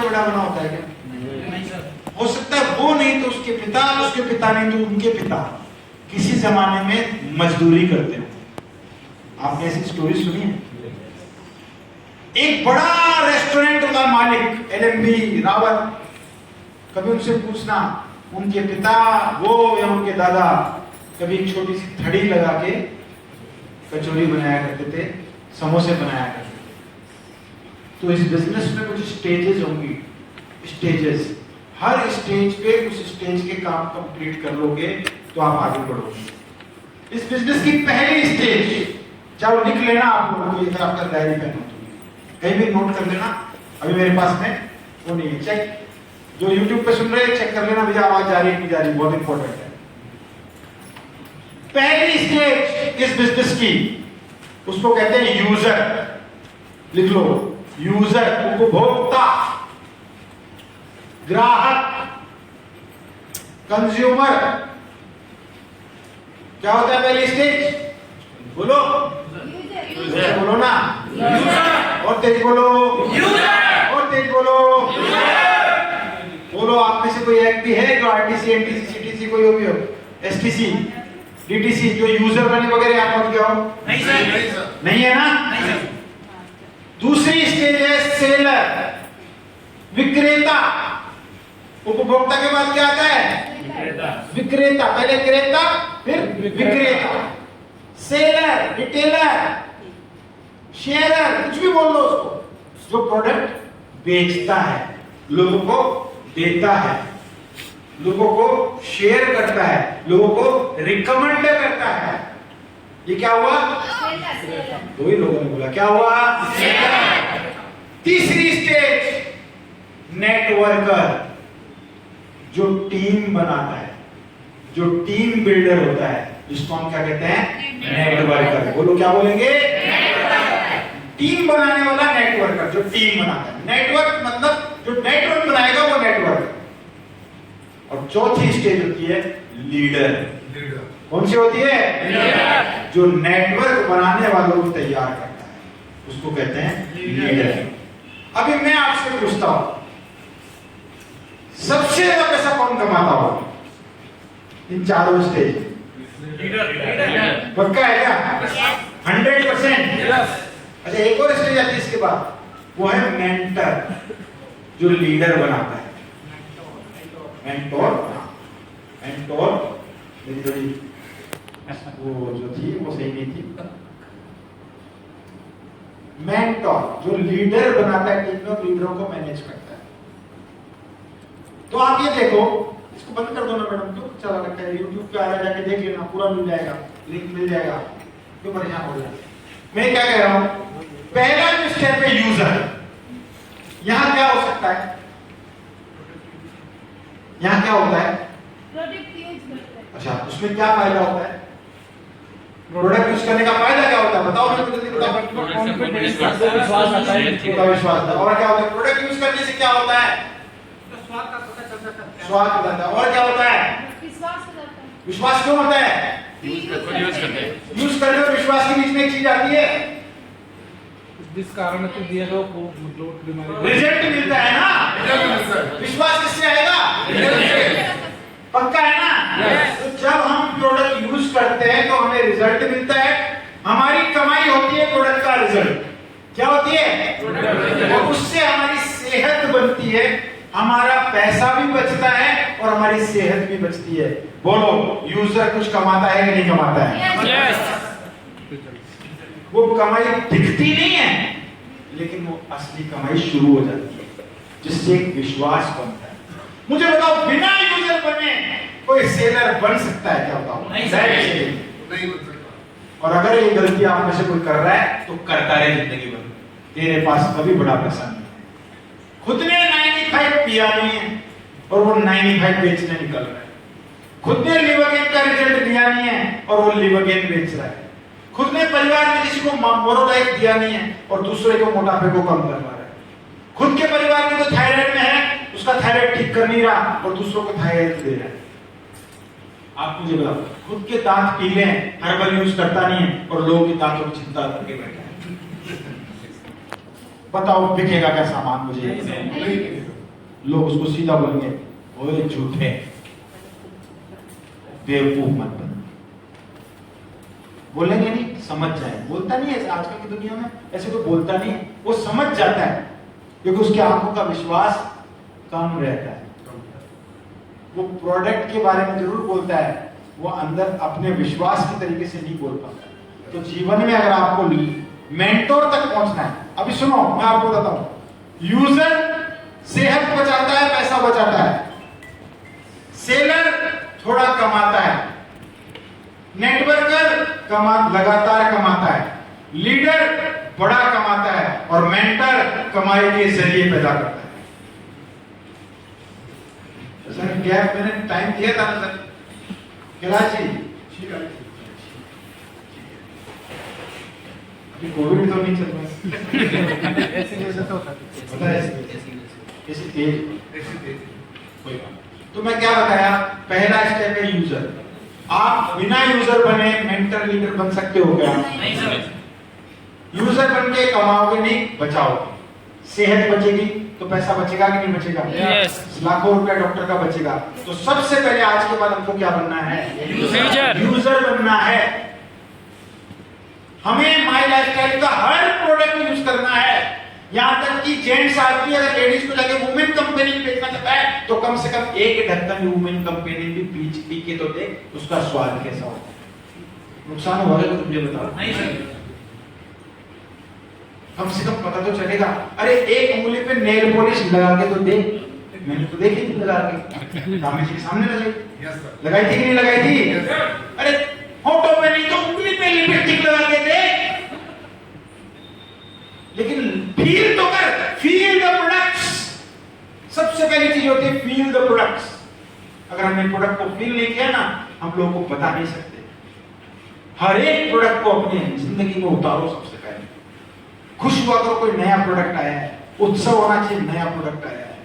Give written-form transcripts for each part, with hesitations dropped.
बड़ा बना होता है क्या? हो सकता है वो नहीं तो उसके पिता नहीं तो उनके पिता किसी जमाने में मजदूरी करते हो। आपने ऐसी स्टोरी सुनी है? एक बड़ा रेस्टोरेंट का मालिक एलएमबी रावत, कभी उनसे पूछना उनके पिता वो या उनके दादा कभी एक छोटी सी थड़ी लगा के कचौरी बनाया करते थे, समोसे बनाया करते थे। तो इस बिजनेस में कुछ स्टेजेस होंगी, स्टेजेस, हर स्टेज पे उस स्टेज के काम कंप्लीट कर लोगे तो आप आगे बढ़ोगे। इस बिजनेस की पहली स्टेज, चाहे लिख लेना आप लोगों को, ये आपका डायरी पेन हो, कहीं भी नोट कर लेना, अभी मेरे पास में वो नहीं है, चेक जो YouTube पे सुन रहे हैं चेक कर लेना भैया आवाज जा रही है नहीं जा रही, बहुत इंपॉर्टेंट है। पहली स्टेज इस बिजनेस की उसको कहते हैं यूजर, लिख लो, यूजर, उपभोक्ता, ग्राहक, कंज्यूमर। क्या होता है पहली स्टेज? बोलो बोलो ना, और तेज बोलो, और तेज बोलो, बोलो। आप में से कोई एक भी है जो आरटीसी, एनटीसी, सीटीसी कोई हो भी हो, एसटीसी, डीटीसी जो यूजर बने वगैरह आप पहुंच गया हो? नहीं सर, नहीं है ना? नहीं सर। दूसरी स्टेज है सेलर, विक्रेता। उपभोक्ता के बाद क्या आता है? विक्रेता। पहले क्रेता फिर विक्रेता। सेलर, रिटेलर, शेयरर, कुछ भी बोल लो उसको, जो प्रोडक्ट बेचता है, लोगों को देता है, लोगों को शेयर करता है, लोगों को रिकमेंड करता है। ये क्या हुआ? दो ही लोगों ने बोला, क्या हुआ? तीसरी स्टेज नेटवर्कर, जो टीम बनाता है, जो टीम बिल्डर होता है, जिसको हम क्या कहते हैं? नेटवर्कर। बोलो क्या बोलेंगे? टीम बनाने वाला नेटवर्कर, जो टीम बनाता है। नेटवर्क मतलब जो नेटवर्क बनाएगा वो नेटवर्क। और चौथी स्टेज होती है लीडर। कौन सी होती है? लीडर। जो नेटवर्क बनाने वालों को तैयार करता है, उसको कहते हैं लीडर। अभी मैं आपसे पूछता हूं, सबसे ज्यादा पैसा कौन कमाता होगा इन चारों स्टेज? लीडर। पक्का है क्या? 100%? अच्छा, एक और स्टेज आती है इसके बाद, वो है मेंटर, जो लीडर बनाता है। मेंटोर, मेंटोर मेरी थोड़ी वो जो थी वो सही नहीं थी। मेंटोर जो लीडर बनाता है, टीम में लीडरों को मैनेज करता है। तो आप ये देखो, इसको बंद कर दो ना मैडम, तो चला लगता है YouTube पे आ जाके देख लेना, पूरा मिल जाएगा, लिंक मिल जाएगा, क्यों परेशान हो जाए। मैं क्या कह रहा हूं, पहला जो स्टेप है यूजर, यहां क्या हो सकता है? यहां क्या होता है? प्रोडक्ट यूज करते हैं। अच्छा, उसमें क्या फायदा होता है? प्रोडक्ट यूज करने का फायदा क्या होता है? बताओ मेरे को जल्दी बताओ। विश्वास आता है, विश्वास आता है। और क्या होता है? प्रोडक्ट यूज करने से क्या होता है? स्वाद का पता चलता है, स्वाद हो जाता है। और क्या होता है? विश्वास हो जाता है। विश्वास क्यों होता है? यूज करते हैं, यूज करने और विश्वास के बीच में एक चीज आती है, जिस कारण से दिया गया वो रिजल्ट मिलता है ना। विश्वास किससे आएगा? पक्का है ना? तो जब हम प्रोडक्ट यूज करते हैं तो हमें रिजल्ट मिलता है, हमारी कमाई होती है प्रोडक्ट का रिजल्ट। क्या होती है? और उससे हमारी सेहत बनती है, हमारा पैसा भी बचता है और हमारी सेहत भी बचती है। बोलो, यूजर कुछ कमाता है कि नहीं कमाता है? वो कमाई दिखती नहीं है, लेकिन वो असली कमाई शुरू हो जाती है, जिससे एक विश्वास बनता है। मुझे बताओ, बिना यूजर बने कोई सेलर बन सकता है क्या? बताओ, नहीं बन सकता। और अगर ये गलती आप में से कोई कर रहा है तो करता रहे जिंदगी भर, तेरे पास कभी बड़ा पैसा नहीं है। खुद ने 95 पिया नहीं है और वो 95 बेचने निकल रहा है। खुद ने लिवोगेन का रिजल्ट दिया नहीं है और वो लिवोगेन बेच रहा है। खुद ने परिवार में किसी को मोनोलाइफ दिया नहीं है और दूसरे को मोटापे को कम करवा रहा है। खुद के परिवार में कोई थायराइड में है, उसका थायराइड ठीक कर नहीं रहा और दूसरों को थायराइड दे रहा है। आप मुझे बताओ, खुद के दांत पीले हैं, हर्बल यूज करता नहीं है और लोगों के दांतों की चिंता करके बैठा है। बताओ बिकेगा क्या सामान? मुझे लोग उसको सीधा बोलेंगे, ओए झूठे, बेवकूफ मत बन। बोलेंगे नहीं, समझ जाए। बोलता नहीं है आजकल की दुनिया में, ऐसे कोई बोलता नहीं है, वो समझ जाता है क्योंकि उसकी आंखों का विश्वास कम रहता है। वो प्रोडक्ट के बारे में जरूर बोलता है, वो अंदर अपने विश्वास की तरीके से नहीं बोल पाता। तो जीवन में अगर आपको मेंटोर तक पहुंचना है, अभी सुनो मैं आपको बताता हूं, यूजर सेहत बचाता है, पैसा बचाता है, सेलर थोड़ा कमाता है, नेटवर्कर लगातार कमाता है, लीडर बड़ा कमाता है, और मेंटर कमाई के जरिए पैदा करता है। सर क्या मैंने टाइम दिया था ना सर? कैलाश जी, अभी कोविड तो नहीं चल रहा है, ऐसी वजह से होता पता है ऐसी तेज कोई बात। तो मैं क्या बताया, पहला स्टेप है यूजर। आप बिना यूजर बने मेंटर लीडर बन सकते हो क्या? नहीं सर। यूजर बन के कमाओगे नहीं, बचाओगे। सेहत बचेगी तो पैसा बचेगा कि नहीं बचेगा? Yes. लाखों रुपए डॉक्टर का बचेगा। तो सबसे पहले आज के बाद हमको क्या बनना है? यूजर बनना है। हमें माई लाइफस्टाइल का हर प्रोडक्ट यूज करना है। यहां तक कि जेंट्स आदमी अगर लेडीज को लगे वुमेन कंपनी बेचना चाहता है तो कम से कम एक ढक्कन वुमेन कंपनी भी पी के तो दे, उसका स्वाद कैसा होता है। नुकसान होगा तो मुझे बताओ। नहीं सर, कम से कम पता तो चलेगा। अरे एक उंगली पे नेल पॉलिश लगा के तो दे, मैंने तो देखी थी लगा के, रामी जी के सामने लगाई थी कि नहीं लगाई थी? अरे होठों पे नहीं तो उंगली पे लिपस्टिक लगा के दे, लेकिन फील तो कर, फील द प्रोडक्ट्स। सबसे पहली चीज होती है फील द प्रोडक्ट्स। अगर हमने प्रोडक्ट को फील नहीं किया ना, हम लोगों को बता नहीं सकते। हर एक प्रोडक्ट को अपनी जिंदगी में उतारो। सबसे पहले खुश हुआ करो, कोई नया प्रोडक्ट आया है, उत्सव होना चाहिए, नया प्रोडक्ट आया है,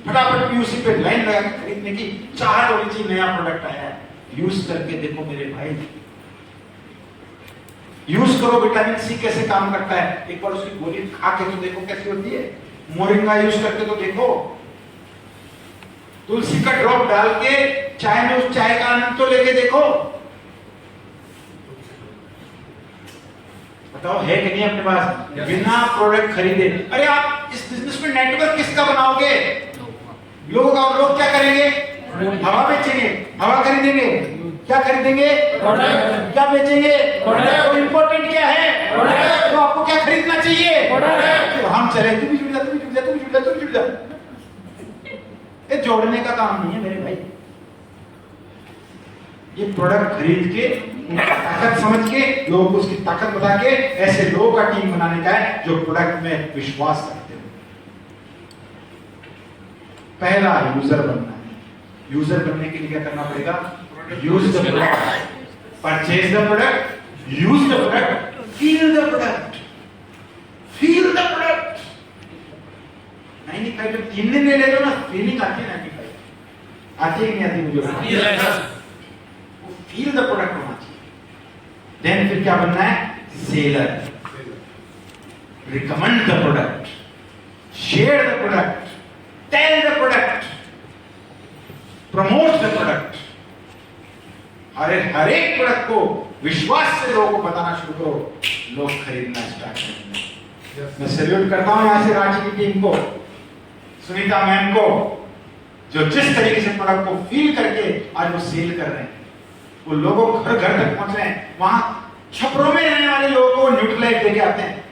फटाफट पीयूसी पे लाइन लगा के खरीदने की चाहत होनी चाहिए, नया प्रोडक्ट आया है। यूज करके देखो मेरे भाई, यूज करो। विटामिन सी कैसे काम करता है, एक बार उसकी गोली खा के तो देखो कैसी होती है। मोरिंगा यूज करके तो देखो, तुलसी का ड्रॉप डाल के चाय में उस चाय का आनंद तो लेके देखो। बताओ है कि नहीं अपने पास? बिना प्रोडक्ट खरीदे। अरे आप इस बिजनेस में नेटवर्क किसका बनाओगे? लोग क्या करेंगे? हवा बेचेंगे, हवा खरीदेंगे, क्या खरीदेंगे? क्या बेचेंगे? तो इंपॉर्टेंट क्या है? तो आपको क्या खरीदना चाहिए? तो हम चले, तू भी जुड़ जा, तू भी जुड़ जा, तू भी जुड़ जा, तू भी जुड़ जा। ये जोड़ने का काम नहीं है मेरे भाई। ये प्रोडक्ट खरीद के ताकत समझ के लोगों को उसकी ताकत बता के ऐसे लोगों का टीम बनाने का है जो प्रोडक्ट में विश्वास रखते हो। पहला यूजर बनना है। यूजर बनने के लिए क्या करना पड़ेगा? Use the product, purchase the product, use the product, feel the product, feel the product. 95 जब 3 दिन ले लेते हो ना, फीलिंग आती है। 95 आती है कि नहीं आती? मुझे फील द प्रोडक्ट होना चाहिए। देन फिर क्या बनना है? Seller. Recommend the product, share the product, tell the product, promote the product. हर एक प्रोडक्ट को विश्वास से लोगों को बताना शुरू करो, लोग खरीदना स्टार्ट करेंगे। मैं सैल्यूट करता हूं यहां से रांची की टीम को, सुनीता मैम को, जो जिस तरीके से प्रोडक्ट को फील करके आज वो सेल कर रहे हैं। वो लोगों को घर घर तक पहुंच रहे हैं। वहां छपरों में रहने वाले लोगों को न्यूट्रलाइट लेके आते हैं।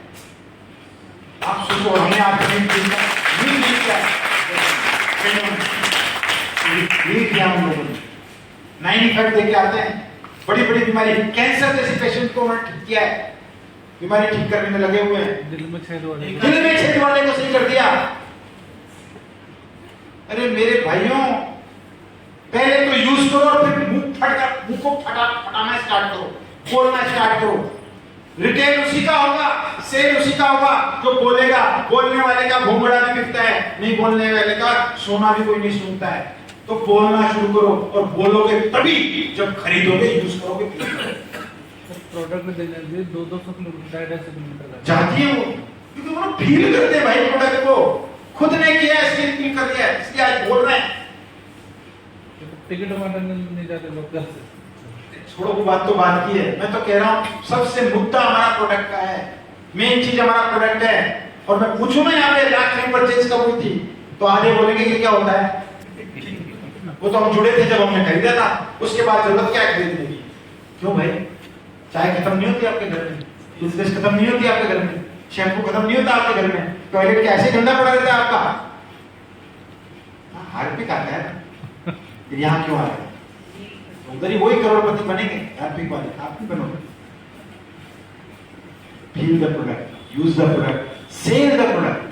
आप सोचो, हमने आपको हम लोगों ने 95 देके आते हैं। बड़ी बड़ी बीमारी, कैंसर जैसी पेशेंट को उन्होंने ठीक किया है, बीमारी ठीक करने में लगे हुए हैं। दिल में छेद वाले को सही कर दिया। अरे मेरे भाइयों, पहले तो यूज करो और फिर मुंह को फटाना स्टार्ट करो, बोलना स्टार्ट करो। रिटेल उसी का होगा, सेल उसी का होगा जो बोलेगा। बोलने वाले का घोंगड़ा भी बिकता है, नहीं बोलने वाले का सोना भी कोई नहीं सुनता है। तो बोलना शुरू करो और बोलोगे तभी जब खरीदोगे, यूज करोगे। प्रोडक्ट में 200 किलोमीटर 250 किलोमीटर जाती है वो, क्योंकि वो फील करते हैं भाई प्रोडक्ट को। खुद ने किया, स्किल पिल कर लिया, इसलिए आज बोल रहे हैं। टिकट मारने नहीं जाते लोग घर से। छोड़ो वो बात तो बात की है, मैं तो कह रहा हूँ सबसे मुद्दा हमारा प्रोडक्ट का है, मेन चीज हमारा प्रोडक्ट है। और मैं पूछूं ना यहाँ पे लास्ट टाइम परचेज कब हुई थी, तो आधे बोलेंगे कि क्या होता है, वो तो हम जुड़े थे जब हमने खरीदा था, उसके बाद जरूरत क्या है खरीदने की। क्यों भाई, चाय खत्म नहीं होती आपके घर में, टूथपेस्ट खत्म नहीं होती आपके घर में, शैम्पू खत्म नहीं होता आपके घर में, टॉयलेट कैसे गंदा पड़ा रहता है आपका। हार्पिक आता है ना, फिर यहाँ क्यों आ रहा है, उधर ही वही करोड़पति बनेंगे हार्पिक वाले, आप भी बनोगे। Feel the product, use the product, sell the product,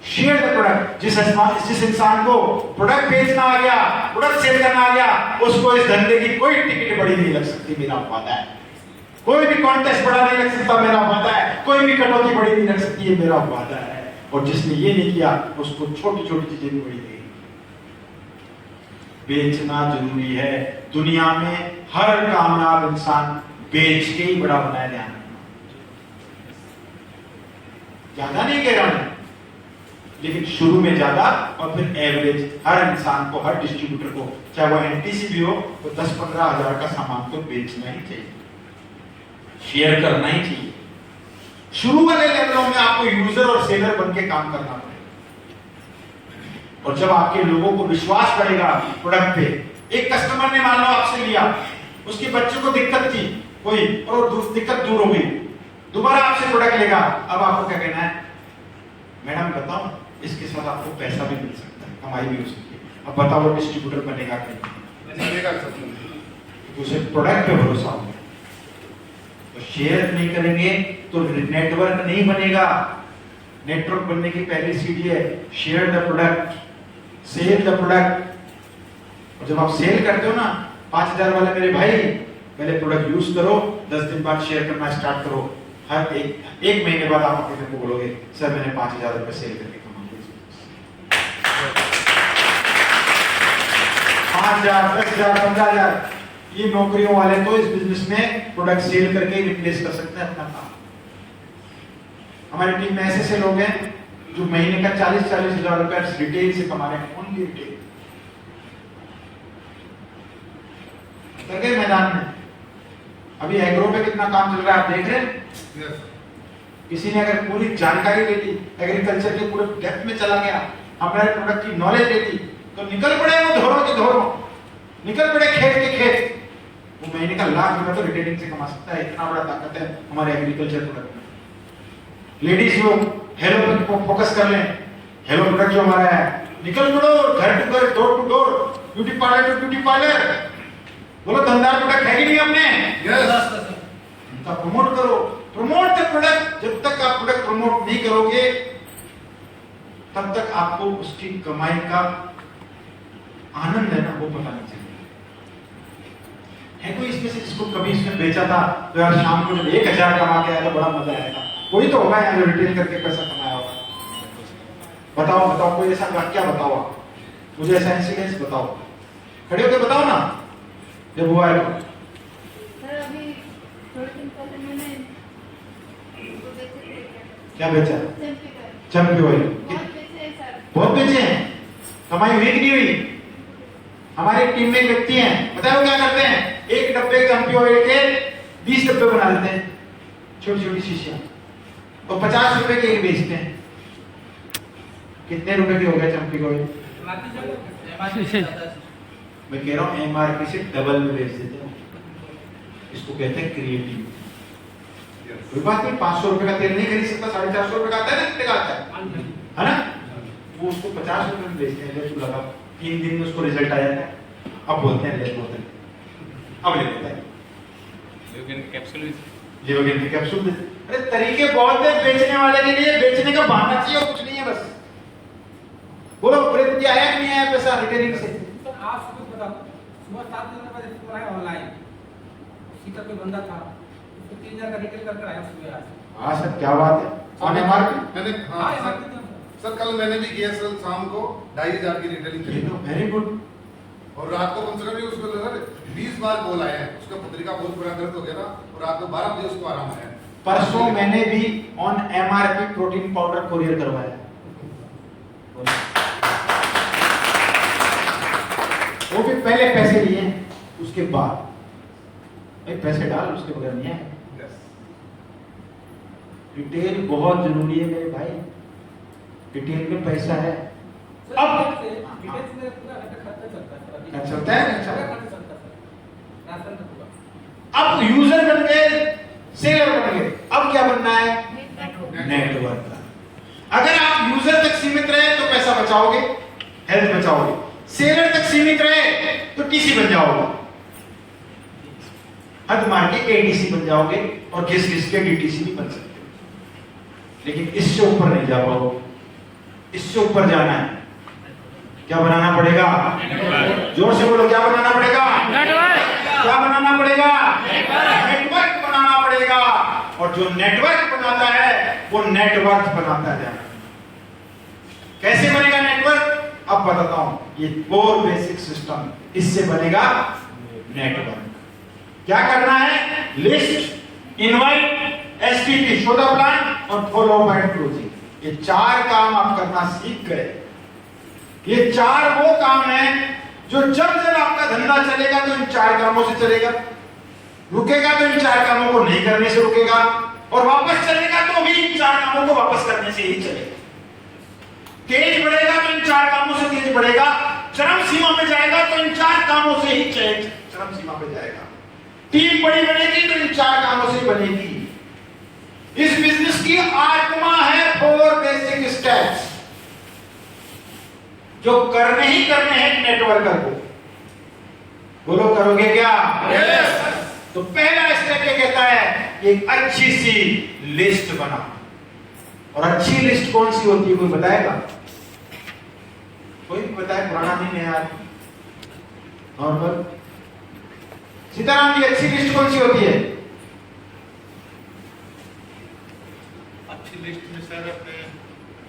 share the product. जिस इंसान को प्रोडक्ट बेचना आ गया, प्रोडक्ट सेल करना आ गया, उसको इस धंधे की कोई टिकट बड़ी नहीं लग सकती, मेरा वादा है। कोई भी कॉन्टेस्ट बड़ा नहीं लग सकता, मेरा वादा है। कोई भी कटौती बड़ी नहीं लग सकती है, मेरा वादा है। और जिसने ये नहीं किया उसको छोटी छोटी चीजें भी बड़ी लगेगी। बेचना जरूरी है। दुनिया में हर कामयाब इंसान बेच के ही बड़ा बनाया जाना, ज्यादा नहीं कह रहा हूं, लेकिन शुरू में ज्यादा और फिर एवरेज। हर इंसान को, हर डिस्ट्रीब्यूटर को, चाहे वो एनटीसी भी हो, तो 10-15 हजार का सामान तो बेचना ही चाहिए, शेयर करना ही चाहिए। शुरू वाले लेवलों में आपको यूजर और सेलर बन के काम करना पड़ेगा। और जब आपके लोगों को विश्वास बढ़ेगा प्रोडक्ट पे, एक कस्टमर ने मान लो आपसे लिया, उसके बच्चे को दिक्कत थी कोई, और दिक्कत दूर हो गई, दोबारा आपसे प्रोडक्ट लेगा। अब आपको क्या कहना है, मैडम बताओ, इसके साथ आपको पैसा भी मिल सकता है, कमाई भी हो सकती है, अब बताओ वो डिस्ट्रीब्यूटर बनेगा कि नहीं, उसे प्रोडक्ट पे भरोसा होगा। तो शेयर नहीं करेंगे तो नेटवर्क नहीं बनेगा। नेटवर्क बनने की पहली सीढ़ी है share the product, sell the product. और जब आप सेल करते हो ना, 5000 वाले मेरे भाई, पहले प्रोडक्ट यूज करो, 10 दिन बाद शेयर करना स्टार्ट करो। हर एक महीने बाद आप अपने को बोलोगे, सर मैंने 5000 रुपए सेल करके कमा लिया। 5000, 10,000, 15,000, ये नौकरियों वाले तो इस बिजनेस में प्रोडक्ट सेल करके रिप्लेस कर सकते हैं अपना काम। हमारी टीम में ऐसे लोग हैं जो महीने का 40-40 हजार रुपए रिटेल से कमा रहे हैं, ओनली रिटेल। मैदान में अभी एग्रो पे कितना काम चल रहा है आप देख रहे हैं। किसी ने अगर पूरी जानकारी ले ली, एग्रीकल्चर के पूरे डेप्थ में चला गया, हमारे प्रोडक्ट की नॉलेज ले ली, तो निकल पड़े वो धोरों के धोरों, निकल पड़े खेत के खेत। वो महीने का लाख रुपए तो रिटेलिंग से कमा सकता है, इतना बड़ा ताकत है हमारे एग्रीकल्चर प्रोडक्ट में। लेडीज लोग हेलो पर फोकस कर लें, हेलो प्रोडक्ट जो हमारा है, निकल पड़ो घर टू घर, door to door, beauty parlour to beauty parlour. बोलो धंधार प्रोडक्ट है कि नहीं हमने, उनका प्रमोट करो, प्रमोट द प्रोडक्ट। जब तक आप प्रोडक्ट प्रमोट नहीं करोगे तब तक आपको उसकी कमाई का आनंद है ना, वो पता नहीं चलेगा। है कोई इसमें से जिसको कभी इसने बेचा था तो यार शाम को जब 1000 कमा के आया तो बड़ा मजा आया था? कोई तो होगा यार जो रिटेल करके पैसा कमाया होगा। बताओ बताओ, कोई ऐसा वाक्या बताओ, मुझे ऐसा इंसिडेंस बताओ, खड़े होकर बताओ ना जब हुआ है तो। सर अभी थोड़े दिन पहले मैंने वो बेचे थे, क्या बेचा? चम्पी चम्पी ऑयल। बहुत बेचे हैं सर। बहुत बेचे हैं, कमाई हुई कि नहीं हुई? हमारे टीम में एक व्यक्ति हैं, बताओ क्या करते हैं, एक डब्बे चम्पी ऑयल के 20 डब्बे बना देते हैं, छोटी छोटी शीशियां, और 50 रुपए के बेचते हैं। कितने रुपए की हो गया चम्पी ऑयल? मैं कह रहा हूँ एमआरपी से डबल में बेच देते हैं। इसको कहते हैं क्रिएटिव। कोई बात नहीं, 500 रुपए का तेल नहीं खरीद सकता, 450 रुपए का आता है ना, कितने का आता है ना? वो उसको 50 रुपए में बेचते हैं। जब लगा 3 दिन में उसको रिजल्ट आ जाता है, अब बोलते हैं ले बोलते हैं, अब ले लेता है लिवोगेन के कैप्सूल। अरे तरीके बहुत है बेचने वाले के लिए, बेचने का बहाना चाहिए और कुछ नहीं है बस। बोलो प्रेम क्या आया कि नहीं आया पैसा रिटेलिंग से? आज कुछ बताओ, सुबह 7 बजे फोन आया ऑनलाइन, सीता कोई बंदा था, उसको 3000 का रिटेल करके आया सुबह आज। हाँ सर क्या बात है, ऑन एमआरपी मैंने सर कल मैंने भी किया सर, शाम को 2500 की रिटेलिंग ये तो वेरी गुड। और रात को कम से कम उसको सर 20 बार कॉल आया है, उसका पत्रिका बहुत बुरा दर्द हो गया था, और रात को 12 बजे उसको आराम आया। परसों मैंने भी on MRP protein powder courier करवाया। पहले पैसे लिए उसके बाद भाई पैसे डाल, उसके बगैर नहीं है। रिटेल बहुत जरूरी है मेरे भाई, रिटेल में पैसा है। अब डिटेल्स में पूरा खर्चा चलता है सर, अभी चलता है खर्चा चलता है सर, राशन का पूरा। अब यूजर बन गए, सेलर बन गए, अब क्या बनना है? नेटवर्क। अगर आप यूजर तक सीमित रहे तो पैसा बचाओगे, हेल्थ बचाओगे। सेलर तक सीमित रहे तो टीसी बन जाओगे, हद मार के एडीसी बन जाओगे, और घिस घिस के डीटीसी भी बन सकते हो। लेकिन इससे ऊपर नहीं जा पाओगे, इससे ऊपर जाना है। क्या बनाना पड़ेगा? जोर से बोलो, क्या बनाना पड़ेगा? क्या बनाना पड़ेगा? नेटवर्क बनाना पड़ेगा। और जो नेटवर्क बनाता है वो नेटवर्क बनाता है। कैसे बनेगा नेटवर्क? अब बताता हूं, ये 4 बेसिक सिस्टम, इससे बनेगा नेटवर्क। क्या करना है? List, invite, STP, show the plan और फॉलो अप एंड क्लोजिंग। ये 4 काम आप करना सीख गए। ये 4 वो काम हैं जो जब जब आपका धंधा चलेगा तो इन 4 कामों से चलेगा, रुकेगा तो इन 4 कामों को नहीं करने से रुकेगा, और वापस चलेगा तो भी इन 4 कामों को वापस करने से ही चलेगा। तेज बढ़ेगा तो इन 4 कामों से तेज बढ़ेगा, चरम सीमा पे जाएगा तो इन 4 कामों से ही चरम सीमा पे जाएगा। टीम बड़ी बनेगी तो इन 4 कामों से बनेगी। इस बिजनेस की आत्मा है 4 बेसिक स्टेप्स, जो करने ही करने हैं नेटवर्कर को। बोलो, करोगे क्या? yes! तो पहला स्टेप ये कहता है, एक अच्छी सी लिस्ट बना। और अच्छी लिस्ट कौन सी होती है, कोई बताएगा? कोई बताए, पुराना नहीं है यार। नॉर्मल सीताराम जी, अच्छी लिस्ट कौन सी होती है? अच्छी लिस्ट में सर अपने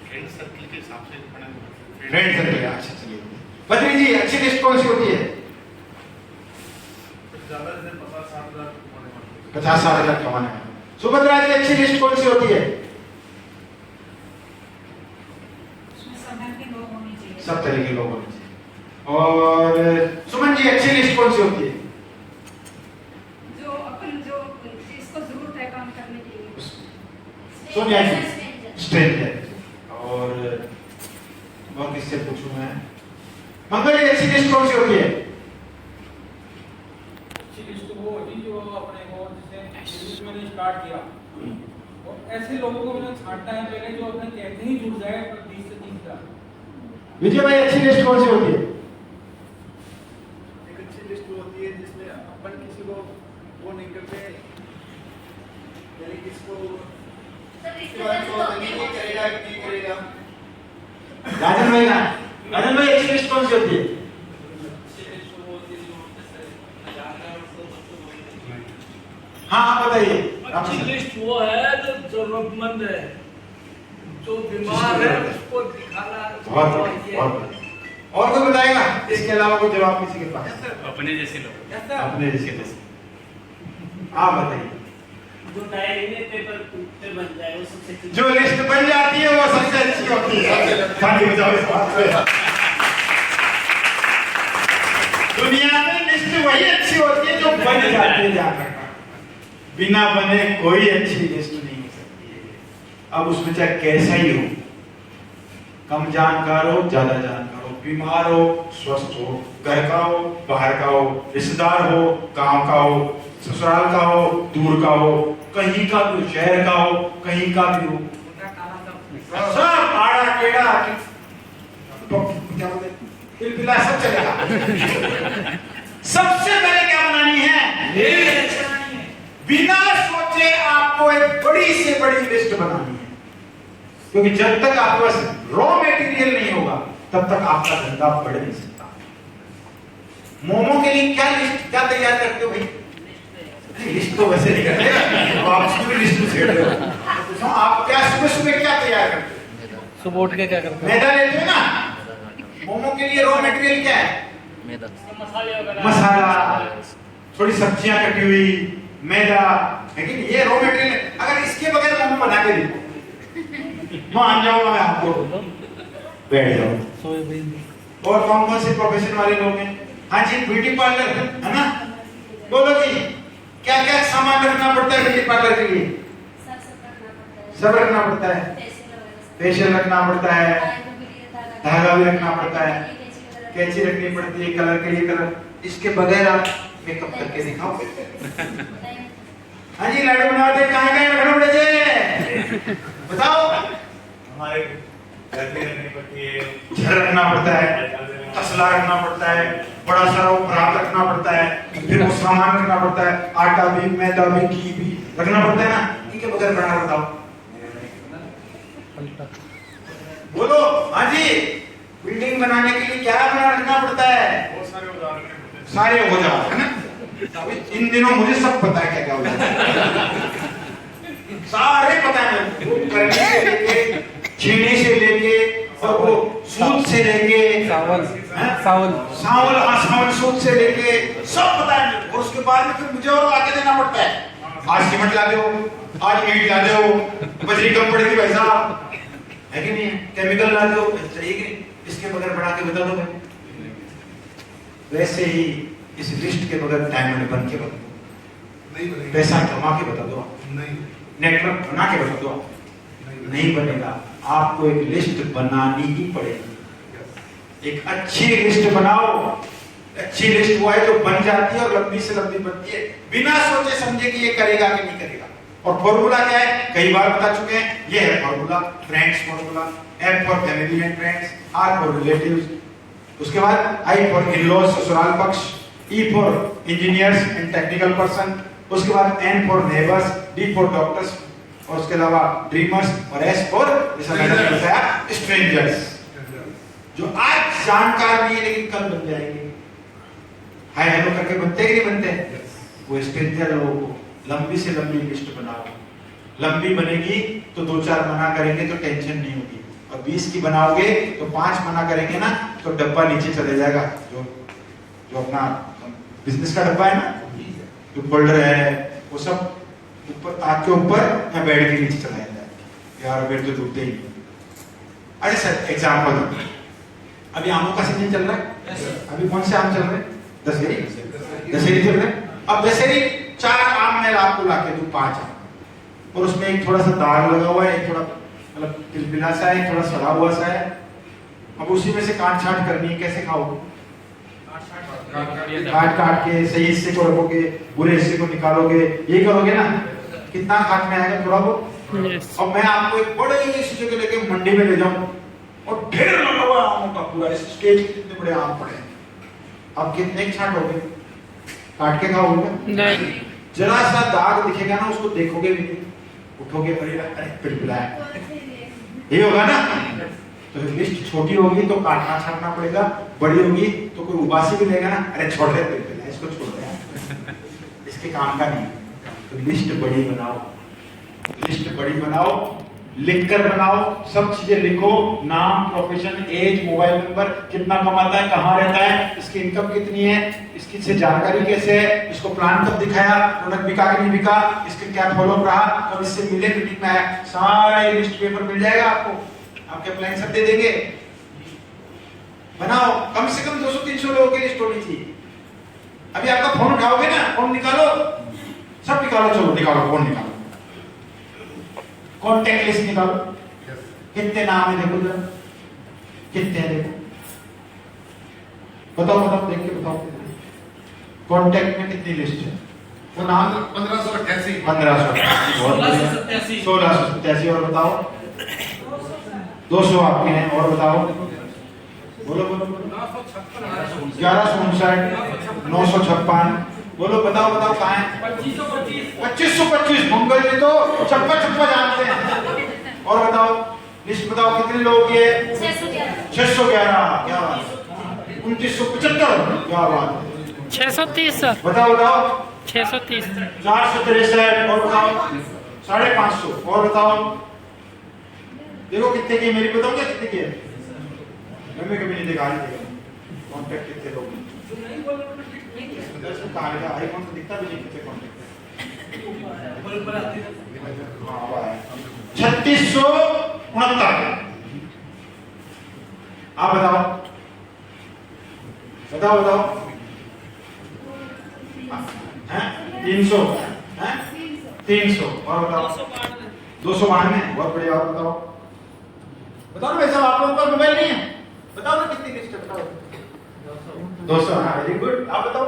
फ्रेंड सर्कल के हिसाब से फ्रेंड सर्कल। अच्छा चलिए, बद्री जी, अच्छी लिस्ट कौन सी होती है? 50-60 कमाने वाले। सुभद्रा जी, अच्छी लिस्ट कौन सी होती है? सब तरह के लोग होने चाहिए। और सुमन जी, अच्छी लिस्ट कौन सी होती है? जो अपन जो इसको जरूरत है काम करने के लिए। सोनिया जी, स्ट्रेंथ। और किससे पूछूं मैं? मंगल जी, अच्छी लिस्ट कौन सी होती है? अच्छी लिस्ट वो होती जो अपने को जैसे मैंने स्टार्ट किया, और ऐसे लोगों को मैंने छांटना है पहले जो अपने कहते ही जुड़ जाए 20 से 30 का। विजय भाई, अच्छी लिस्ट कौन सी होती है? एक अच्छी लिस्ट होती है जिसमें अपन किसी को वो नहीं करते, यानी किसको करेगा नहीं करेगा। राजन भाई, राजन भाई, अच्छी लिस्ट कौन सी होती है? हाँ बताइए। अच्छी लिस्ट वो है जो जरूरतमंद है, जो बीमार है उसको दिखाना। बहुत और कोई बताएगा? इसके अलावा कोई जवाब किसी के पास? अपने जैसे लोग, अपने जैसे। आप बताइए। जो डायरी में पेपर बन जाए वो सबसे अच्छी। जो लिस्ट बन जाती है वो सबसे अच्छी होती है। ताली बजाओ इस बात पे। दुनिया में लिस्ट वही अच्छी होती है जो बन जाती है जाकर, बिना बने कोई अच्छी लिस्ट नहीं हो सकती है। अब उसमें चाहे कैसा ही हो, कम जानकार हो, ज्यादा जानकार हो, बीमार हो, स्वस्थ हो, घर का हो, बाहर का हो, रिश्तेदार हो, गांव का हो, ससुराल का हो, दूर का हो, कहीं का भी, शहर का हो, कहीं का भी हो, सब आड़ा टेढ़ा क्या बोलते पिलपिला सब चलेगा। सबसे पहले क्या बनानी है? बिना सोचे आपको एक बड़ी से बड़ी लिस्ट बनानी है, क्योंकि जब तक आपके पास रॉ मटेरियल नहीं होगा तब तक आपका धंधा बढ़ नहीं सकता। मोमो के लिए क्या लिस्ट, क्या तैयार करते हो भाई? लिस्ट तो वैसे नहीं करते, आप उसकी लिस्ट सेट करो। आप क्या सुबह सुबह क्या तैयार करते हो? सुबह उठ के क्या करते हैं? मैदा लेते हो ना, मोमो के लिए रॉ मटेरियल क्या है? मसाले वगैरह, मसाला, थोड़ी सब्जियां कटी हुई, मैदा। लेकिन ये रॉ मटेरियल, अगर इसके बगैर मोमो बना के देखो, मान जाऊंगा मैं आपको, बैठ जाओ। और कौन कौन से प्रोफेशन वाले लोग हैं? हाँ जी, ब्यूटी पार्लर है ना, बोलो जी, क्या क्या सामान रखना पड़ता है ब्यूटी पार्लर के लिए? सब रखना पड़ता है, फेशियल रखना पड़ता है, धागा भी रखना पड़ता है, कैंची रखनी पड़ती है, कलर के लिए कलर। इसके बगैर आप मेकअप करके दिखाओ। हाँ जी, लाडू बनाते कहाँ रखना पड़े बताओ? हमारे घर में रखनी पड़ती है, झर रखना पड़ता है, तसला रखना पड़ता है, बड़ा सारा उपरात रखना पड़ता है, फिर वो सामान रखना पड़ता है, आटा भी, मैदा भी, घी भी रखना पड़ता है ना। इनके बगैर बना बताओ, बोलो। हाँ जी, बिल्डिंग बनाने के लिए क्या बना रखना पड़ता है? बहुत सारे औजार रखने पड़ते हैं। सारे औजार है ना। अभी इन दिनों मुझे सब पता है क्या क्या औजार सारे पता है, वो करने से लेके, छीने से लेके, और वो सूत से लेके, सावल सूत से लेके सब पता है। और उसके बाद में फिर मुझे और लाके देना पड़ता है। आज सीमेंट ला दो, आज ईंट ला दो, बजरी कम पड़ेगी भाई साहब, है कि नहीं? केमिकल ला दो, चाहिए कि नहीं? इसके बगैर बना के बता दो भाई। वैसे ही इस लिस्ट के बगैर डायमंड बन के बता दो, नहीं बनेगा, पैसा कमा के बता दो, नहीं नेटवर्क बना के बता दो, नहीं बनेगा। आपको एक लिस्ट बनानी ही पड़ेगी। एक अच्छी लिस्ट बनाओ। अच्छी लिस्ट वो है जो बन जाती है और लंबी से लंबी बनती है, बिना सोचे समझे कि ये करेगा कि नहीं करेगा। और फॉर्मूला क्या है? कई बार बता चुके हैं, ये है formula, friends formula. F for family and friends, R for relatives, उसके बाद आई फॉर इन-लॉज ससुराल पक्ष, E for engineers and technical person, उसके बाद N for neighbours, D for doctors, और उसके अलावा ड्रीमर्स, और एस फॉर स्ट्रेंजर्स। जो आज जानकार नहीं है लेकिन कल बन जाएंगे। हाय हेलो करके बनते हैं कि नहीं बनते? वो स्ट्रेंजर लोगों को लंबी से लंबी लिस्ट बनाओ। लंबी बनेगी तो 2-4 मना करेंगे तो टेंशन नहीं होगी, और 20 की बनाओगे तो 5 मना करेंगे ना तो डब्बा नीचे चले जाएगा। जो अपना बिजनेस का डब्बा है ना, जो फोल्डर है, वो सब ऊपर आग के ऊपर या बेड के नीचे चला जाता है। यार बेड तो डूबते ही। अच्छा सर, एग्जाम्पल, अभी आमों का सीजन चल रहा है। अभी कौन से आम चल रहे हैं? दशहरी चल रहे हैं। अब दशहरी 4 आम मैं आपको लाके दूं, 5 आम, और उसमें एक थोड़ा सा दाग लगा हुआ है, एक थोड़ा मतलब पिलपिला सा है, थोड़ा सड़ा हुआ सा है। अब उसी में से काट छाट करनी है, कैसे खाओगे? काट काट के सही हिस्से को रखोगे, बुरे हिस्से को निकालोगे, ये करोगे ना, कितना हाथ में आएगा थोड़ा बहुत। अब मैं आपको एक बड़े सी जगह लेके मंडी में ले जाऊं और ढेर लगा हुआ आमों का, पूरा इस स्टेज पे कितने बड़े आम पड़े हैं, अब कितने छांटोगे? काट के खाओगे? नहीं। जरा सा दाग दिखेगा ना, उसको देखोगे भी नहीं, उठोगे, अरे पिलपिला है, ये होगा ना। तो लिस्ट छोटी होगी तो काटना छाटना पड़ेगा, बड़ी होगी तो कोई उबासी भी लेगा ना, अरे छोड़ दे पिलपिला, इसको छोड़ दे, इसके काम का नहीं। तो लिस्ट बड़ी बनाओ, लिस्ट बड़ी बनाओ, लिखकर बनाओ, सब चीजें लिखो, नाम, प्रोफेशन, एज, मोबाइल नंबर, कितना कमाता है, कहाँ रहता है, इसकी इनकम कितनी है, इसकी से जानकारी कैसे है, इसको प्लान कब दिखाया, प्रोडक्ट बिका कि नहीं बिका, इसके क्या फॉलोअप रहा, कब इससे मिले, मीटिंग में आया, सारा ये लिस्ट पेपर मिल जाएगा आपको, आपके प्लान सब दे देंगे। बनाओ, कम से कम 200-300 लोगों की लिस्ट होनी चाहिए। अभी आपका फोन उठाओगे ना, फोन निकालो, सब निकालो, चलो निकालो, फोन निकालो, कॉन्टेक्ट लिस्ट निकालो, कितने नाम है देखो जरा, कितने हैं देखो, बताओ बताओ, देख के बताओ कॉन्टेक्ट में कितनी लिस्ट है। वो नाम 1588 1687 1687, और बताओ 200 आपके हैं, और बताओ, बोलो बोलो 1159 956, बोलो बताओ बताओ कहाँ है? 2525 मंगल जी तो छप्पा जानते हैं। और बताओ लिस्ट बताओ कितने लोगों की है? 611, क्या बात। 2975, क्या बात। 630 बताओ बताओ 630 463, और बताओ 550, और बताओ देखो कितने की, मेरी बताओ क्या कितने की है? मैंने कभी नहीं देखा, कॉन्टेक्ट कितने लोग हैं? आईफोन तो दिखता भी नहीं कितने कॉन्टेक्ट। 3669, आप बताओ बताओ बताओ 300 हैं? 300 और बताओ 292 बहुत बढ़िया। और बताओ बताओ ना भाई साहब, आप लोगों पर मोबाइल नहीं है? बताओ ना कितनी लिस्ट है, बताओ। 200, हाँ वेरी गुड। आप बताओ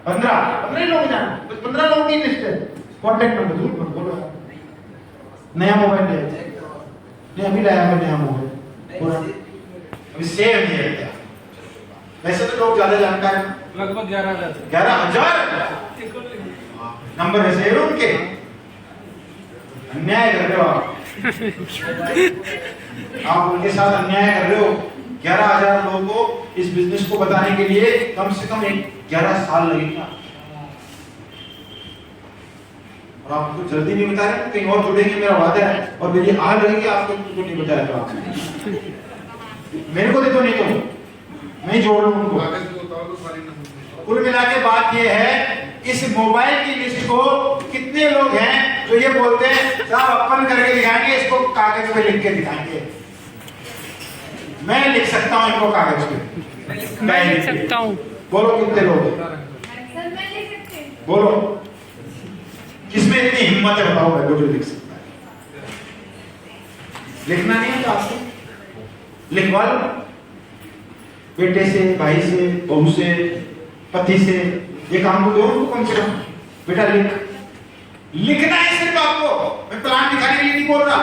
15 लोग जाना, 15 लोगों की लिस्ट है। कॉन्टेक्ट नंबर जरूर बोलो। नया मोबाइल ले नहीं, अभी लाया मैं नया मोबाइल, पूरा अभी सेव नहीं है क्या? वैसे तो लोग ज्यादा जानकार हैं, लगभग 11,000 नंबर ऐसे है उनके। अन्याय कर रहे हो आप उनके साथ अन्याय कर रहे हो। 11,000 लोगों को इस बिजनेस को बताने के लिए कम से कम 11 साल लगेगा, और आपको जल्दी नहीं बता रहे, कहीं और जुड़ेंगे मेरा वादा है, और मेरी आह रहेगी आपको तुमको नहीं बताया तो आपने मेरे को दे दो, नहीं तो मैं जोड़ लूं उनको। कुल मिला के बात ये है, इस मोबाइल की लिस्ट को कितने लोग हैं जो ये बोलते हैं साहब अपन करके दिखाएंगे, इसको कागज पे लिख के दिखाएंगे। मैं लिख सकता हूं इनको कागज पे, मैं लिख सकता हूँ। बोलो कितने लोग? बोलो किसमें इतनी हिम्मत है, बताओ मैं जो लिख सकता है। लिखना नहीं है तो आपको लिखवा लो, बेटे से, भाई से, बहू से, पति से, ये काम को दो उनको कम से कम। बेटा लिखना है सिर्फ आपको, मैं प्लान दिखाने के लिए नहीं बोल रहा।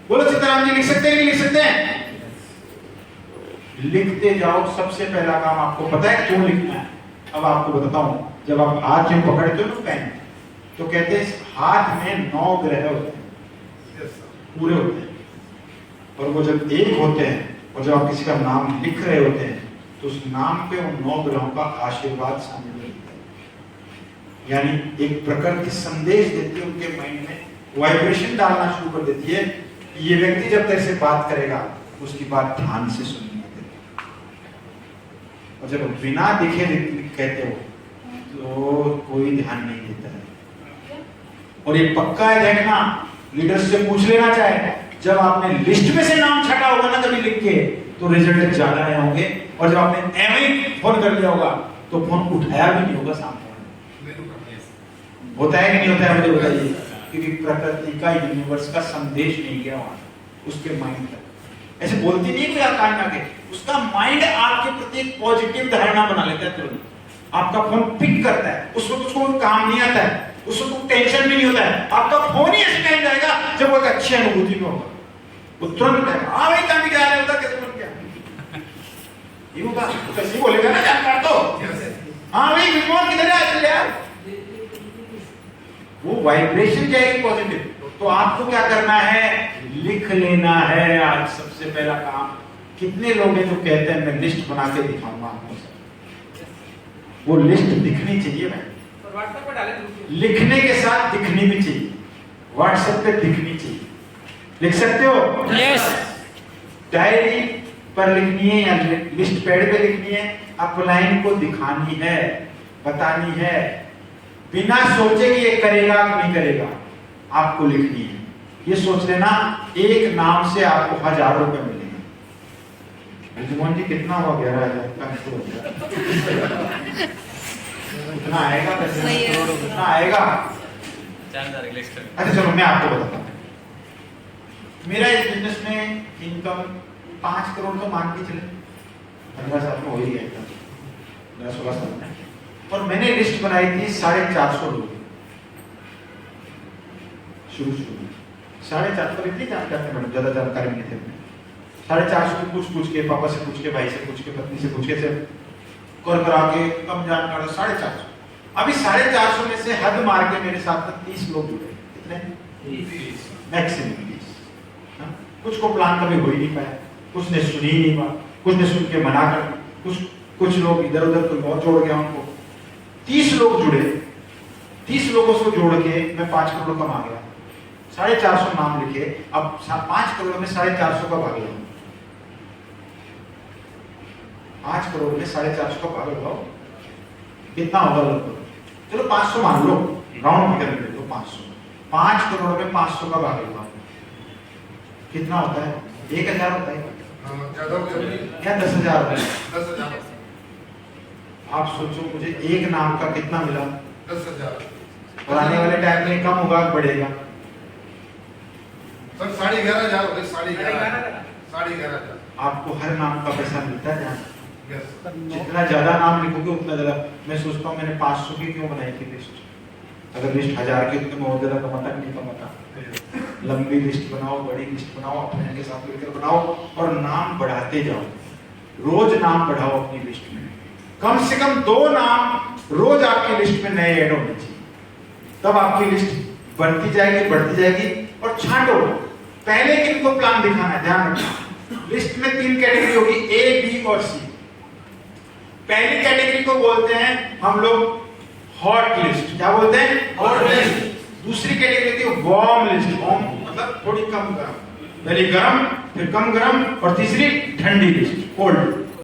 बोलो सीताराम जी लिख सकते हैं, नहीं लिख सकते हैं? लिखते जाओ। सबसे पहला काम आपको पता है क्यों लिखना है? अब आपको बताता हूं। जब आप हाथ में पकड़ते हो ना पेन, तो कहते हैं हाथ में 9 ग्रह होते हैं, पूरे होते हैं, और वो जब एक होते हैं और जब आप किसी का नाम लिख रहे होते हैं तो उस नाम पे उन 9 ग्रहों का आशीर्वाद शामिल होता है। यानी एक प्रकृति संदेश देती है उनके माइंड में, वाइब्रेशन डालना शुरू कर देती है। ये व्यक्ति जब तेरे से बात करेगा उसकी बात ध्यान से सुननी है, और जब बिना दिखे कहते हो तो कोई ध्यान नहीं देता है। और ये पक्का है, देखना लीडर से पूछ लेना चाहे, जब आपने लिस्ट में से नाम छटा होगा ना कभी लिख के, तो रिजल्ट ज्यादा आए होंगे, और जब आपने एवं फोन कर लिया होगा तो फोन उठाया भी नहीं होगा सामने। होता है कि नहीं होता है मुझे बताइए? क्योंकि प्रकृति का, यूनिवर्स का संदेश नहीं गया वहां उसके माइंड तक। ऐसे बोलती नहीं कोई आकाश में आके, उसका माइंड आपके प्रति एक पॉजिटिव धारणा बना लेता है तुरंत। आपका फोन पिक करता है, उस वक्त उसको काम नहीं आता है, उस वक्त टेंशन भी नहीं होता है। आपका फोन ही ऐसे कहीं जाएगा जब वो एक अच्छी अनुभूति में होगा, वो तुरंत हाँ भाई काम क्या है, होता कैसे बन गया ये होगा, कैसे बोलेगा ना जानकार तो हाँ भाई विमान किधर है चल यार, वो वाइब्रेशन जाएगी पॉजिटिव। तो आपको क्या करना है? लिख लेना है। आज सबसे पहला काम, कितने लोग हैं जो कहते हैं मैं लिस्ट बना के दिखाऊंगा आपको? वो लिस्ट दिखनी चाहिए भाई, व्हाट्सएप पे डालें। लिखने के साथ दिखनी भी चाहिए, व्हाट्सएप पे दिखनी चाहिए। लिख सकते हो? यस। डायरी पर लिखनी है या लिस्ट पैड पे लिखनी है, अपलाइन को दिखानी है, बतानी है, बिना सोचे कि ये करेगा कि नहीं करेगा, आपको लिखनी है। ये सोच लेना एक नाम से आपको 1000 रुपए मिलेंगे। रिजवान जी कितना हुआ? 11,000 का उतना आएगा, उतना आएगा। अच्छा चलो मैं आपको बताता हूँ। मेरा इस बिजनेस में इनकम 5 करोड़ तो मान के चले, 15 साल में हो ही गया, 16 साल में। और मैंने लिस्ट बनाई थी 450 लोग शुरू में। 450 इतनी जानकारी थे मैडम, ज्यादा जानकारी नहीं थे। 450 को पूछ के, पापा से पूछ के, भाई से पूछ के, पत्नी से पूछ के, से कर करा के कम जानकार 450। अभी 450 में से हद मार के मेरे साथ 30 लोग जुड़े। कितने? 30 मैक्सिमम। कुछ को प्लान कभी हो ही नहीं पाया, कुछ ने सुनी ही नहीं बात, कुछ ने सुन के मना कर, कुछ लोग इधर उधर कोई और जोड़ गया उनको। 30 लोग जुड़े, 30 लोगों से जोड़ के मैं 5 करोड़ कमा गया। 450 नाम लिखे, अब 5 करोड़ में 450 का भाग लगाओ, 5 करोड़ में 450 का भाग लगाओ, कितना होगा लगभग? चलो 500 मान लो, राउंड फिगर में लो 500। 5 करोड़ में 500 का भाग लगाओ, कितना होता है? 1000 होता है या 10,000 होता है? 10,000। आप सोचो मुझे एक नाम का कितना मिला? 10,000 और आने वाले टाइम में कम होगा बढ़ेगा? सर 11,500 हो गए, 11,500 11,500 आपको हर नाम का पैसा मिलता है जहाँ? यस जितना ज्यादा नाम लिखोगे उतना ज्यादा। मैं सोचता हूँ मैंने 500 की क्यों बनाई थी लिस्ट? अगर लिस्ट 1000 की उतने में और ज्यादा कमाता नहीं कमाता। लंबी लिस्ट बनाओ, बड़ी लिस्ट बनाओ, अपने के साथ मिलकर बनाओ और नाम बढ़ाते जाओ। रोज नाम बढ़ाओ अपनी लिस्ट में, कम से कम 2 नाम रोज आपकी लिस्ट में नए ऐड होने चाहिए, तब आपकी लिस्ट बढ़ती जाएगी बढ़ती जाएगी। और छांटो, पहले किनको प्लान दिखाना है ध्यान रखना। लिस्ट में 3 कैटेगरी होगी, ए, बी और सी। पहली कैटेगरी को बोलते हैं हम लोग हॉट लिस्ट। क्या बोलते हैं? Hot list. दूसरी कैटेगरी होती है वार्म लिस्ट। वार्म मतलब थोड़ी कम गर्म, पहले गर्म फिर कम गर्म, और तीसरी ठंडी लिस्ट, कोल्ड।